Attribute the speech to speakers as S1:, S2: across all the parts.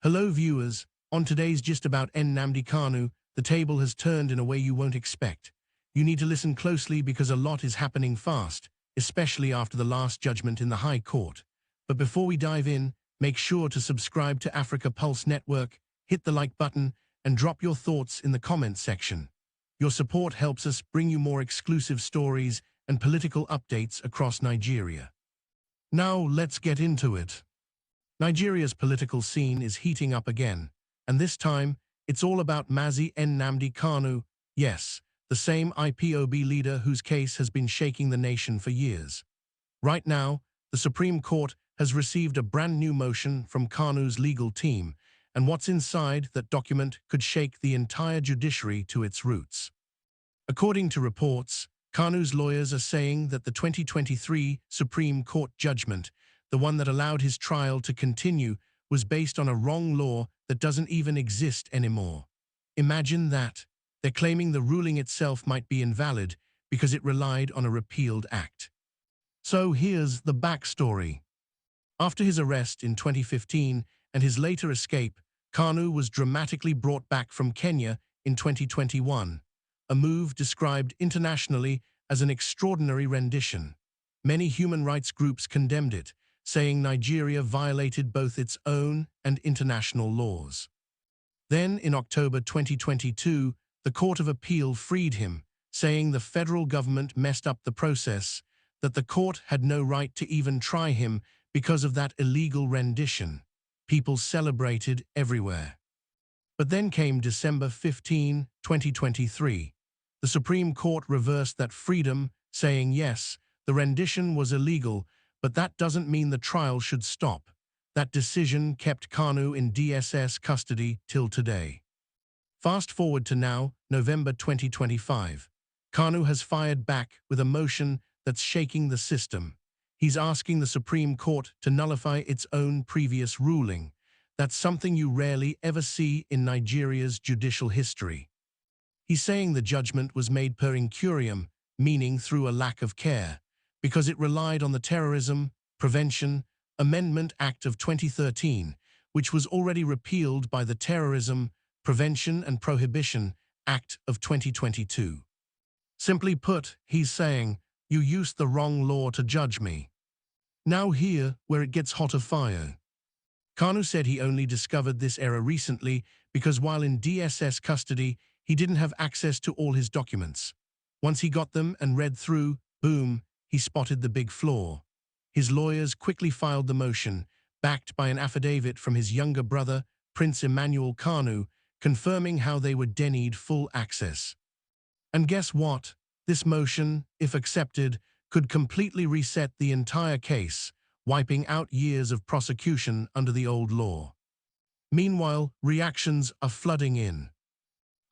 S1: Hello viewers, on today's gist about Nnamdi Kanu, the table has turned in a way you won't expect. You need to listen closely because a lot is happening fast, especially after the last judgment in the High Court. But before we dive in, make sure to subscribe to Africa Pulse Network, hit the like button, and drop your thoughts in the comments section. Your support helps us bring you more exclusive stories and political updates across Nigeria. Now let's get into it. Nigeria's political scene is heating up again, and this time, it's all about Mazi Nnamdi Kanu, yes, the same IPOB leader whose case has been shaking the nation for years. Right now, the Supreme Court has received a brand new motion from Kanu's legal team, and what's inside that document could shake the entire judiciary to its roots. According to reports, Kanu's lawyers are saying that the 2023 Supreme Court judgment, the one that allowed his trial to continue, was based on a wrong law that doesn't even exist anymore. Imagine that. They're claiming the ruling itself might be invalid because it relied on a repealed act. So here's the backstory. After his arrest in 2015 and his later escape, Kanu was dramatically brought back from Kenya in 2021, a move described internationally as an extraordinary rendition. Many human rights groups condemned it, saying Nigeria violated both its own and international laws. Then, in October 2022, the Court of Appeal freed him, saying the federal government messed up the process, that the court had no right to even try him because of that illegal rendition. People celebrated everywhere. But then came December 15, 2023. The Supreme Court reversed that freedom, saying yes, the rendition was illegal, but that doesn't mean the trial should stop. That decision kept Kanu in DSS custody till today. Fast forward to now, November 2025. Kanu has fired back with a motion that's shaking the system. He's asking the Supreme Court to nullify its own previous ruling. That's something you rarely ever see in Nigeria's judicial history. He's saying the judgment was made per incuriam, meaning through a lack of care, because it relied on the Terrorism Prevention Amendment Act of 2013, which was already repealed by the Terrorism Prevention and Prohibition Act of 2022. Simply put, he's saying, you used the wrong law to judge me. Now here, where it gets hotter fire. Kanu said he only discovered this error recently because while in DSS custody, he didn't have access to all his documents. Once he got them and read through, boom, he spotted the big flaw. His lawyers quickly filed the motion, backed by an affidavit from his younger brother, Prince Emmanuel Kanu, confirming how they were denied full access. And guess what? This motion, if accepted, could completely reset the entire case, wiping out years of prosecution under the old law. Meanwhile, reactions are flooding in.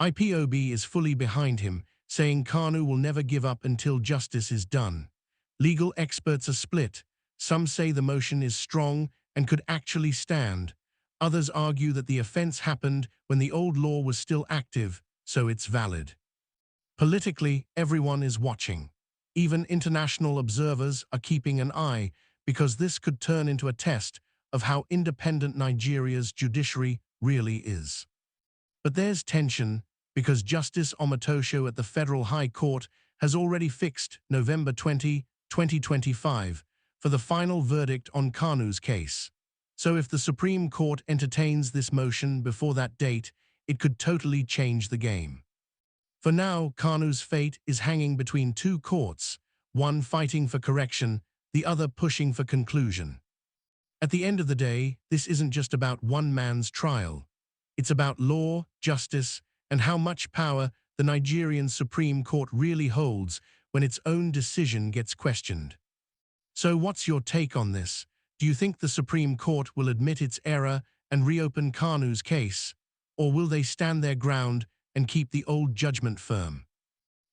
S1: IPOB is fully behind him, saying Kanu will never give up until justice is done. Legal experts are split. Some say the motion is strong and could actually stand. Others argue that the offense happened when the old law was still active, so it's valid. Politically, everyone is watching. Even international observers are keeping an eye because this could turn into a test of how independent Nigeria's judiciary really is. But there's tension because Justice Omotosho at the Federal High Court has already fixed November 20, 2025 for the final verdict on Kanu's case. So if the Supreme Court entertains this motion before that date, it could totally change the game. For now, Kanu's fate is hanging between two courts, one fighting for correction, the other pushing for conclusion. At the end of the day, this isn't just about one man's trial. It's about law, justice, and how much power the Nigerian Supreme Court really holds when its own decision gets questioned. So what's your take on this? Do you think the Supreme Court will admit its error and reopen Kanu's case? Or will they stand their ground and keep the old judgment firm?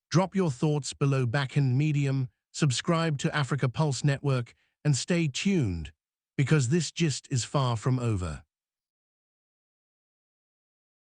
S1: Drop your thoughts below backhand medium, subscribe to Africa Pulse Network, and stay tuned, because this gist is far from over.